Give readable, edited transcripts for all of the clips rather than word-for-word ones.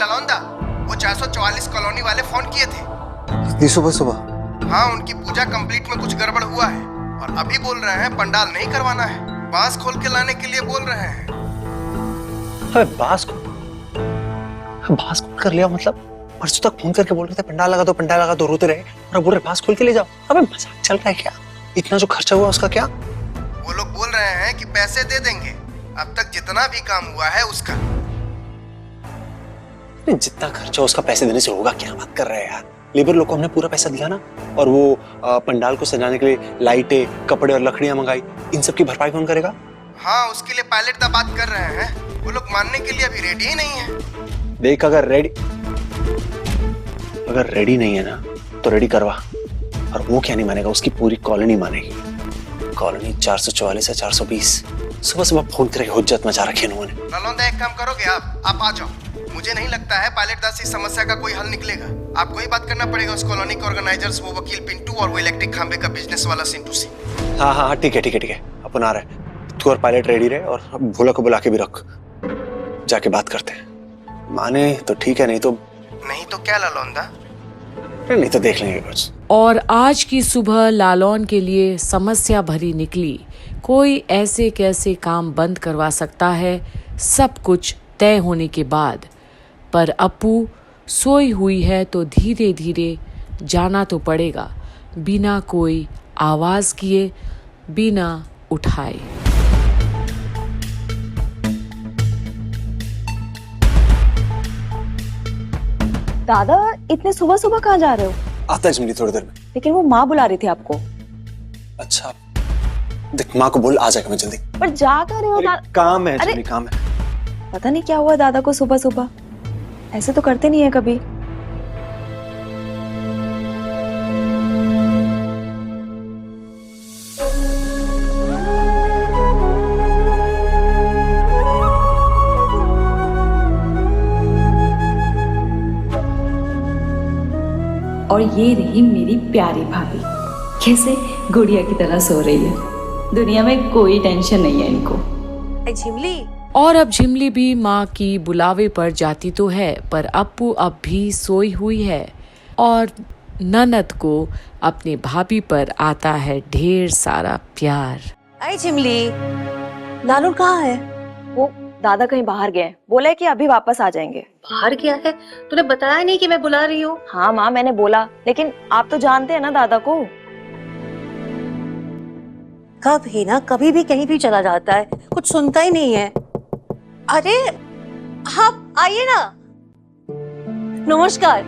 ललौंदा, वो 444 कॉलोनी वाले फोन किए थे। इतनी सुबह सुबह? हाँ, उनकी पूजा कंप्लीट में कुछ गड़बड़ हुआ है और अभी बोल रहे हैं पंडाल नहीं करवाना है, बांस खोल के लाने के लिए बोल रहे हैं। अबे बांस खोल कर लिया मतलब? परसों तक फोन करके बोल रहे थे पंडाल लगा दो, रोते रहे और बोल रहे बांस खोल के ले जाओ। अबे मजाक चल रहा है क्या? इतना जो खर्चा हुआ उसका क्या? वो लोग बोल रहे हैं कि पैसे दे देंगे, अब तक जितना भी काम हुआ है उसका। जितना खर्चा उसका पैसे देने से होगा, क्या बात कर रहे हैं यार? लेबर लोग को हमने पूरा पैसा दिया ना, और वो पंडाल को सजाने के लिए लाइटें, कपड़े और लकड़ियां मंगाई, इन सब की भरपाई कौन करेगा? हाँ, उसके लिए पायलट दा बात कर रहे हैं, वो लोग मानने के लिए अभी रेडी ही नहीं है। देख, अगर रेडी नहीं है ना तो रेडी करवा। और वो क्या नहीं मानेगा, उसकी पूरी कॉलोनी मानेगी। कॉलोनी 444 है 420। सुबह सुबह फोन करके हुज्जत मचा रखी है उन्होंने। ललौंदा, एक काम करोगे आप आ जाओ। मुझे नहीं लगता है पायलट दास इस समस्या का कोई हल निकलेगा। आपको ही बात करना पड़ेगा उस कॉलोनी के ऑर्गेनाइजर्स, वो वकील पिंटू और वो इलेक्ट्रिक खंबे का बिजनेस वाला सिंटू सिंह। हाँ, ठीक है, अपन आ रहे हैं। तू और पायलट रेडी रहे और भोला को बुला के भी रख, जाके बात करते हैं। माने तो ठीक है, नहीं तो क्या ललौंदा? नहीं तो देख लेंगे कुछ। और आज की सुबह लालौन के लिए समस्या भरी निकली। कोई ऐसे कैसे काम बंद करवा सकता है सब कुछ तय होने के बाद? पर अप्पू सोई हुई है तो धीरे धीरे जाना तो पड़ेगा, बिना कोई आवाज किए, बिना उठाए। दादा, इतने सुबह सुबह कहाँ जा रहे हो? आता है जिमली थोड़ी देर में। लेकिन वो माँ बुला रही थी आपको। अच्छा, देख माँ को बोल आ जाएगा मैं जल्दी। पर जा कर रहे हो? काम है जिमली, काम है। पता नहीं क्या हुआ दादा को सुबह सुबह, ऐसे तो करते नहीं है कभी। और ये रही मेरी प्यारी भाभी, कैसे गुड़िया की तरह सो रही है। दुनिया में कोई टेंशन नहीं है इनको। झिमली। और अब झिमली भी माँ की बुलावे पर जाती तो है, पर अप्पू अब भी सोई हुई है और ननद को अपने भाभी पर आता है ढेर सारा प्यार। अरे झिमली, लालू कहाँ है? वो दादा कहीं बाहर गए, बोले कि अभी वापस आ जाएंगे। बाहर गया है? तूने बताया नहीं कि मैं बुला रही हूँ? हाँ माँ, मैंने बोला, लेकिन आप तो जानते हैं ना दादा को। कभी ना कभी भी कहीं भी चला जाता है, कुछ सुनता ही नहीं है। अरे आप आइए ना। नमस्कार।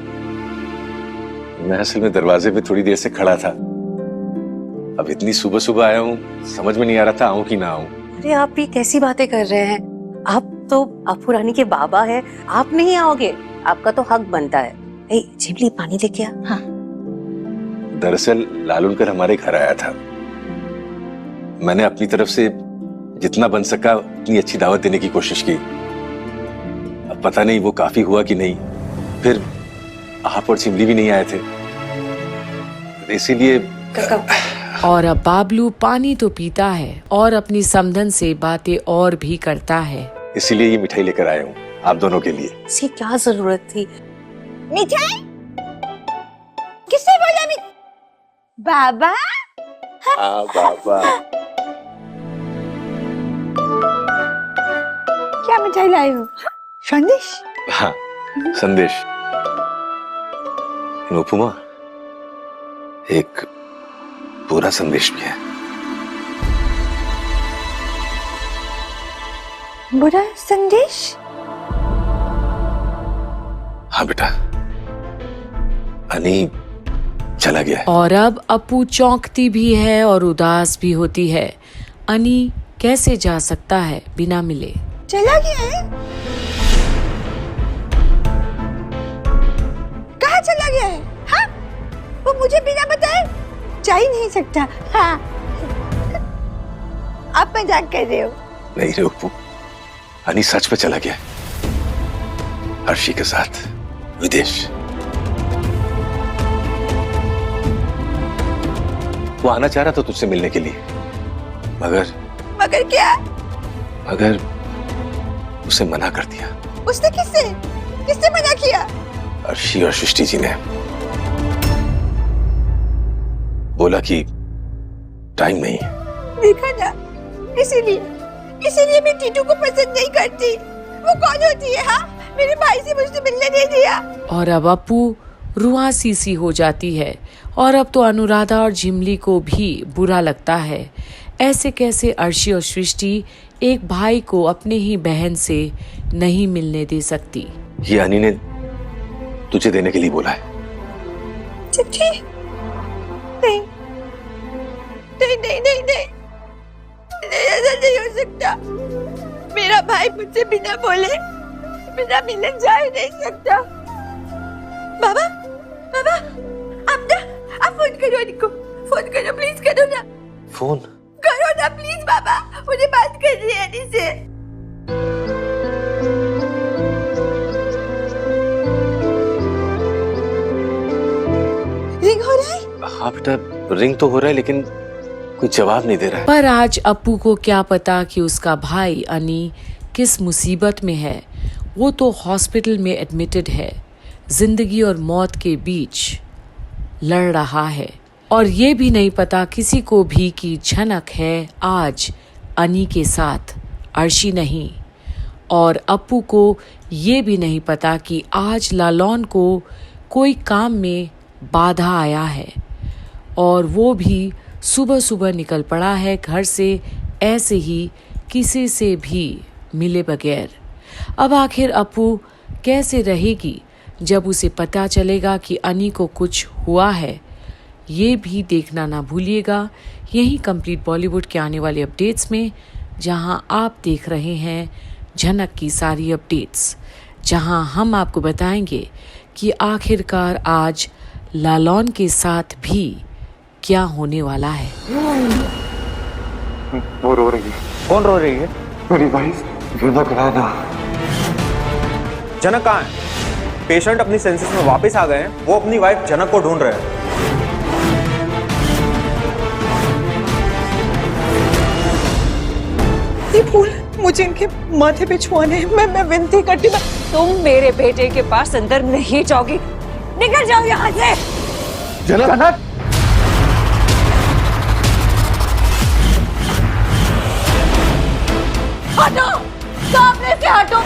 मैं असल में दरवाजे पे थोड़ी देर से खड़ा था, अब इतनी सुबह सुबह आया हूँ, समझ में नहीं आ रहा था आऊँ कि ना आऊँ। अरे आप भी कैसी बातें कर रहे हैं? आप तो अप्पू रानी के बाबा है, आप नहीं आओगे? आपका तो हक बनता है। झिमली, पानी लेके आ। हाँ। दरअसल लालूनकर हमारे घर आया था, मैंने अपनी तरफ से जितना बन सका उतनी अच्छी दावत देने की कोशिश की। अब पता नहीं वो काफी हुआ कि नहीं, फिर आप और झिमली भी नहीं आए थे, इसीलिए। और अब बाबलू पानी तो पीता है और अपनी समधन से बातें और भी करता है। इसीलिए ये मिठाई लेकर आया हूँ आप दोनों के लिए। इसकी क्या जरूरत थी? मिठाई? किससे बोला? बाबा? हाँ बाबा। क्या मिठाई लाई हो? संदेश? हाँ, संदेश। उपमा, एक पूरा संदेश भी है। बुरा संदेश? हाँ बेटा, अनी चला गया है। और अब अप्पू चौंकती भी है और उदास भी होती है। अनी कैसे जा सकता है बिना मिले? चला गया है? कहाँ चला गया है? हाँ? वो मुझे बिना बताए जा ही नहीं सकता। हाँ। आप मजाक कर रहे हो? नहीं रे उपू, अनी सच में चला गया, अर्शी के साथ विदेश। वो आना चाह रहा था तुझसे मिलने के लिए, मगर क्या? मगर उसे मना कर दिया। उसने किससे? किसने मना किया? अर्शी और सृष्टि जी ने बोला कि टाइम नहीं है। देखा ना, इसीलिए मैं टीटू को पसंद नहीं करती। वो कौन होती है? हाँ, मेरे भाई से मुझसे मिलने नहीं दिया। और अब अप्पू रुआसी सी हो जाती है और अब तो अनुराधा और झिमली को भी बुरा लगता है। ऐसे कैसे अर्शी और सृष्टि एक भाई को अपने ही बहन से नहीं मिलने दे सकती। ये अनी ने तुझे देने के लिए बोला है। चिट्ठी? नहीं नहीं नहीं नहीं नहीं, ऐसा नहीं हो सकता। मेरा भाई मुझसे बिना बोले बिना मिले जा ही नहीं सकता। बाबा बाबा, आप फोन करो इनको, फोन करो, प्लीज करो ना, फोन करो ना प्लीज बाबा, मुझे बात करनी है अनी से। रिंग हो रहा है? हाँ बेटा, रिंग तो हो रहा है लेकिन कोई जवाब नहीं दे रहा है। पर आज अप्पू को क्या पता कि उसका भाई अनी किस मुसीबत में है। वो तो हॉस्पिटल में एडमिटेड है, जिंदगी और मौत के बीच लड़ रहा है। और ये भी नहीं पता किसी को भी कि झनक है आज अनी के साथ, अर्शी नहीं। और अप्पू को ये भी नहीं पता कि आज लालौन को कोई काम में बाधा आया है और वो भी सुबह सुबह निकल पड़ा है घर से, ऐसे ही किसी से भी मिले बगैर। अब आखिर अप्पू कैसे रहेगी जब उसे पता चलेगा कि अनी को कुछ हुआ है। ये भी देखना ना भूलिएगा यही कंप्लीट बॉलीवुड के आने वाले अपडेट्स में, जहां आप देख रहे हैं झनक की सारी अपडेट्स, जहां हम आपको बताएंगे कि आखिरकार आज लालौन के साथ भी क्या होने वाला है। वो रो रही है। कौन रो रही है? मेरी वाइफ जनक राणा। जनक कहाँ है? पेशेंट अपनी सेंसेस में वापस आ गए हैं, वो अपनी वाइफ जनक को ढूंढ रहे हैं। ये फूल मुझे इनके माथे पे छुआने हैं। मैं विनती करती हूँ, तुम मेरे बेटे के पास अंदर नहीं जाओगी, निकल जाओ यहाँ से। जनक हटो, सामने से हटो।